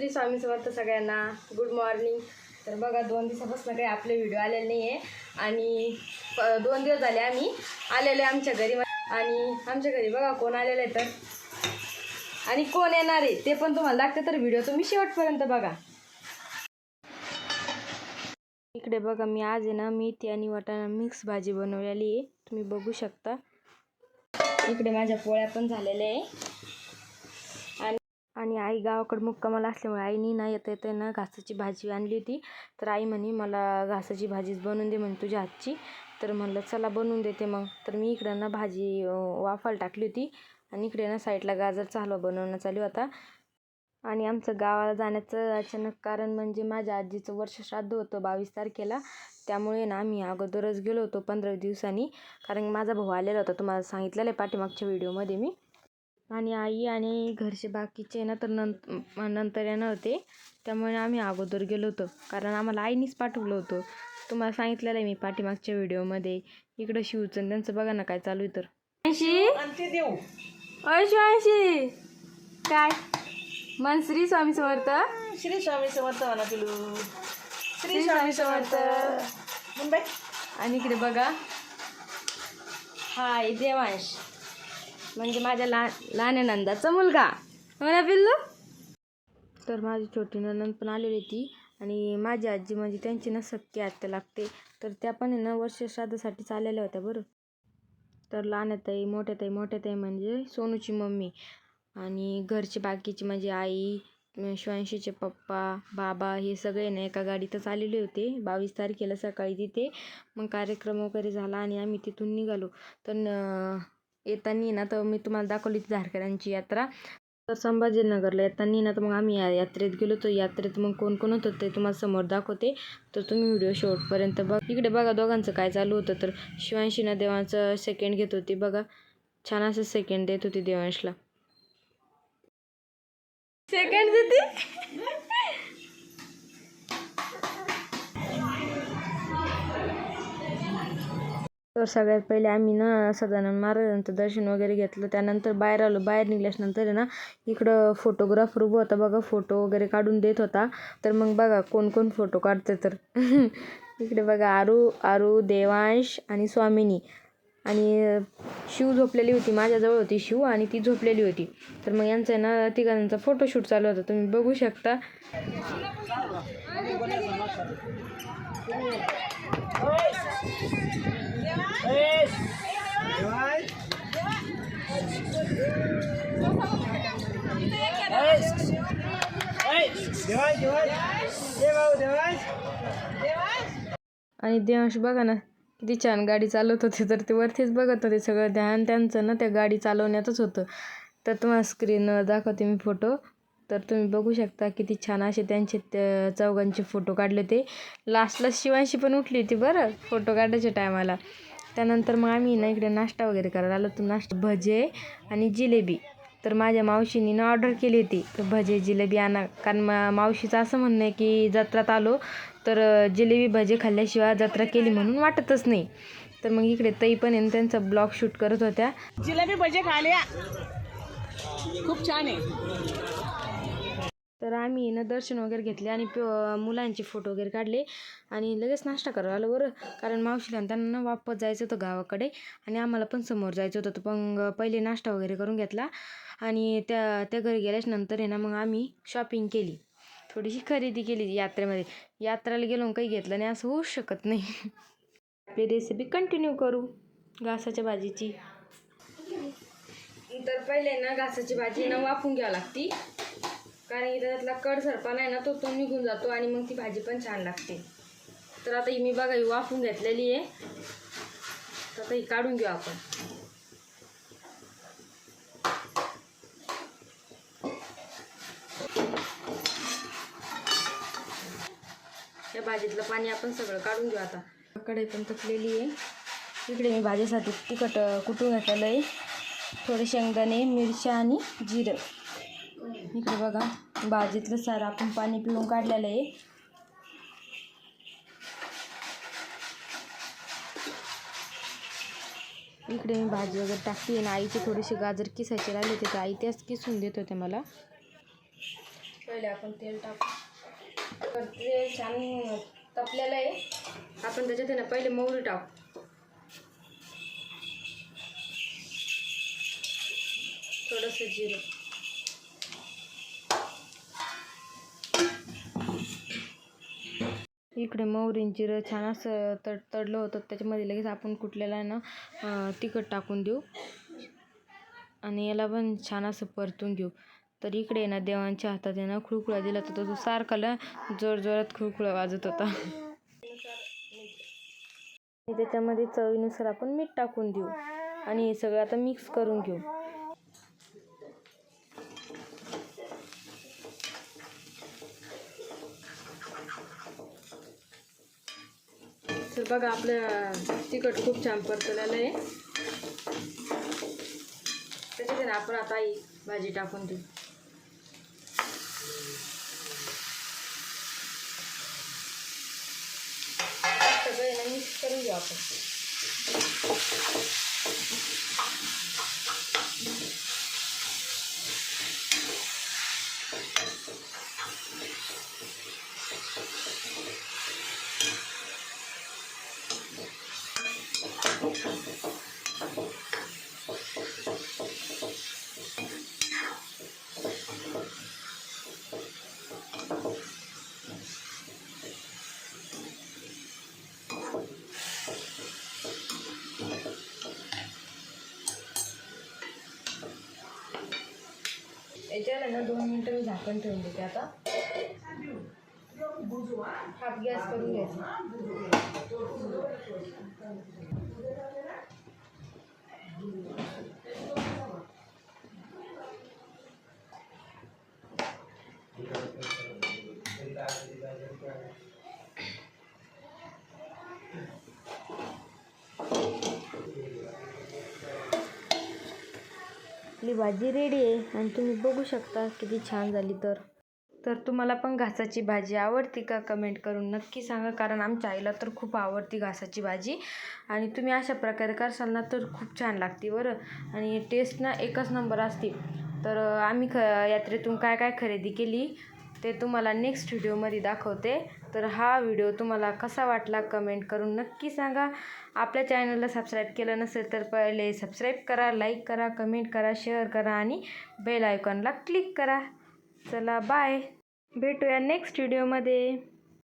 श्री स्वामी समर्थ सगळ्यांना. Good morning. तर बघा 2 दिवसापासून काही आपले व्हिडिओ आलेले नाही आहे आणि 2 दिवस झाले आम्ही आलेले आमच्या घरी. आणि आमच्या घरी बघा कोण आलेलं आहे तर आणि कोण येणार आहे ते पण तुम्हाला दाखते. तर व्हिडिओ तुम्ही शेवटपर्यंत बघा. इकडे बघा मी आज आहे ना मेथी आणि वाटाणा मिक्स भाजी बनवलेली आहे, तुम्ही बघू शकता. इकडे माझ्या पोळ्या पण झालेल्या आहे. आणि आई गावाकडे मुक्कामाला असल्यामुळे आईनी ना येता ना घासाची भाजी आणली होती. तर आई म्हणे मला घासाची भाजीच बनवून दे म्हणे तुझ्या हातची. तर म्हणलं चला बनवून देते मग. तर मी इकडं ना भाजी वाफायला टाकली होती आणि इकडे ना साईडला गाजरचा हलवा बनवणं चालू होता. आणि आमचं गावाला जाण्याचं अचानक कारण म्हणजे माझ्या आजीचं वर्षश्राद्ध होतं 22 तारखेला. त्यामुळे ना आम्ही अगोदरच गेलो होतो 15 दिवसांनी, कारण माझा भाऊ आलेला होता, तुम्हाला सांगितलेलं आहे पाठीमागच्या व्हिडिओमध्ये मी. आणि आई आणि घरचे बाकीचे ना तर नंतर येणार होते, त्यामुळे आम्ही अगोदर गेलो होतो कारण आम्हाला आईनीच पाठवलं होतं. तुम्हाला सांगितलेलं आहे मी पाठीमागच्या व्हिडिओमध्ये. इकडं शिवचं त्यांचं बघा ना काय चालू आहे. तर 80 काय मन श्री स्वामी समर्थ. श्री स्वामी समर्थ म्हणा पिलू. श्री स्वामी समर्थ. मुंबई. आणि इकडे बघा हाय देवांश म्हणजे माझ्या लहान नंदाचा मुलगा हो ना पिल्लू. तर माझी छोटी ननंद पण आलेली होती आणि माझी आजी म्हणजे त्यांची ना सख्खी आत्या लागते. तर त्या पण आहे ना वर्षश्राद्धासाठी चाललेल्या होत्या बरं. तर लहान ताई मोठ्या ताई म्हणजे सोनूची मम्मी आणि घरचे बाकीचे म्हणजे आई, शिवांशीचे पप्पा, बाबा हे सगळे ना एका गाडीतच आलेले होते 22 तारखेला सकाळी तिथे. मग कार्यक्रम वगैरे झाला आणि आम्ही तिथून निघालो. तर येताना ना तर मी तुम्हाला दाखवली ती धारकऱ्यांची यात्रा. तर संभाजीनगरला येताना ना तर मग आम्ही यात्रेत गेलो. तर यात्रेत मग कोण कोण होतं ते तुम्हाला समोर दाखवते, तर तुम्ही व्हिडिओ शेवटपर्यंत बघा. इकडे बघा दोघांचं काय चालू होतं. तर शिवांशी ना देवांचं सेकंड घेत होती बघा, छान असं सेकंड देत होती देवांशला. सेकंड देते. तर सगळ्यात पहिले आम्ही ना सदानंद महाराजांचं दर्शन वगैरे घेतलं. त्यानंतर बाहेर आलो. बाहेर निघल्यानंतर आहे ना इकडं फोटोग्राफर उभं होता बघा, फोटो वगैरे काढून देत होता. तर मग बघा कोण कोण फोटो काढते. तर इकडे बघा आरू, देवांश आणि स्वामिनी आणि शिव झोपलेली होती, माझ्याजवळ होती शिव आणि ती झोपलेली होती. तर मग यांचा आहे ना तिघांचा फोटोशूट चालू होता, तुम्ही बघू शकता. आणि देवांश बघा ना किती छान गाडी चालवत होते. तर ते वरतीच बघत होते, सगळं ध्यान त्यांचं ना त्या गाडी चालवण्यातच होतं. तर तुम्हाला स्क्रीनवर दाखवते मी फोटो. तर तुम्ही बघू शकता किती छान असे त्यांचे चौघांचे फोटो काढले ते. लास्टला शिवांशी पण उठली होती बरं फोटो काढायच्या टायमाला. त्यानंतर मग आम्ही ना इकडे नाश्ता वगैरे करायला आलो. तर नाश्ता भजे आणि जिलेबी. तर माझ्या मावशीनी ना ऑर्डर केली होती तर भजे जिलेबी आणा, कारण मावशीचं असं म्हणणं आहे की जत्रात आलो तर जिलेबी भजे खाल्ल्याशिवाय जत्रा केली म्हणून वाटतच नाही. तर मग इकडे ताई पण आहे त्यांचा ब्लॉग शूट करत होत्या. जिलेबी भजे खाले खूप छान आहे. तर आम्ही ना दर्शन वगैरे घेतले आणि मुलांचे फोटो वगैरे काढले आणि लगेच नाश्ता करायला आलो बरं, कारण मावशीला त्यांना ना वापस जायचं होतं गावाकडे आणि आम्हाला पण समोर जायचं होतं. तर मग पहिले नाश्ता वगैरे करून घेतला आणि त्या घरी गेल्याच्या नंतर आहे ना मग आम्ही शॉपिंग केली, थोडीशी खरेदी केली यात्रेमध्ये. यात्रेला गेलो काही घेतलं नाही असं होऊच शकत नाही. आपली रेसिपी कंटिन्यू करू घासाच्या भाजीची. तर पहिले ना घासाची भाजी ना वाफून घ्यावी लागती, कारण की त्यातला कडसरपणा आहे ना तो निघून जातो आणि मग ती भाजी पण छान लागते. तर आता ही मी बघा ही वाफून घेतलेली आहे. तर आता ही काढून घेऊ आपण. या भाजीतलं पाणी आपण सगळं काढून घेऊ. आता कढई पण तपलेली आहे. इकडे मी भाजीसाठी तिखट कुटून घेतलेलं आहे, थोडे शेंगदाणे, मिरच्या आणि जिरं. इकडे बघा भाजीतलं सारं आपण पाणी पिळून काढलेलं आहे. इकडे मी भाजी वगैरे टाकते आणि आईचे थोडेसे गाजर किसायचे राहिले होते, तर आई त्याच किसून देत होते मला. पहिले आपण तेल टाकू. तर ते छान तपलेलं आहे. आपण त्याच्यात ना पहिले मोहरी टाकू, थोडंसं जिरं, इकडे मोहरी जिरं छान असं तडलं होतं. त्याच्यामध्ये लगेच आपण कुटलेला ना तिखट टाकून देऊ आणि याला पण छान असं परतून घेऊ. तर इकडे ना देवांच्या हातात आहे ना खुळखुळा दिला तर तो सारखाला जोरजोरात खुळखुळा वाजत होता. त्याच्यामध्ये चवीनुसार आपण मीठ टाकून देऊ आणि हे सगळं आता मिक्स करून घेऊ. तर बघा आपलं तिखट खूप छान परतलेलं आहे. त्याच्यात आपण आता ही भाजी टाकून देऊ. सगळं मिक्स करून घेऊ आपण. याच्याला ना 2 मिनटं मी झाकण ठेवून देते. आता हाफ गॅस करून घ्यायचा. आपली भाजी रेडी आहे आणि तुम्ही बघू शकता किती छान झाली. तर तुम्हाला पण घासाची भाजी आवडते का कमेंट करून नक्की सांगा, कारण आमच्या आईला तर खूप आवडती घासाची भाजी. आणि तुम्ही अशा प्रकारे करसाल ना तर खूप छान लागते बरं, आणि टेस्ट ना एकच नंबर असते. तर आम्ही यात्रेतून काय काय खरेदी केली ते तुम्हाला नेक्स्ट व्हिडिओमध्ये दाखवते. तर हा व्हिडिओ तुम्हाला कसा वाटला कमेंट करून नक्की सांगा. आपल्या चॅनलला सबस्क्राईब केलं नसेल तर पहिले सबस्क्राईब करा, लाईक करा, कमेंट करा, शेअर करा आणि बेल आयकॉनला क्लिक करा. चला बाय, भेटूया नेक्स्ट व्हिडिओमध्ये.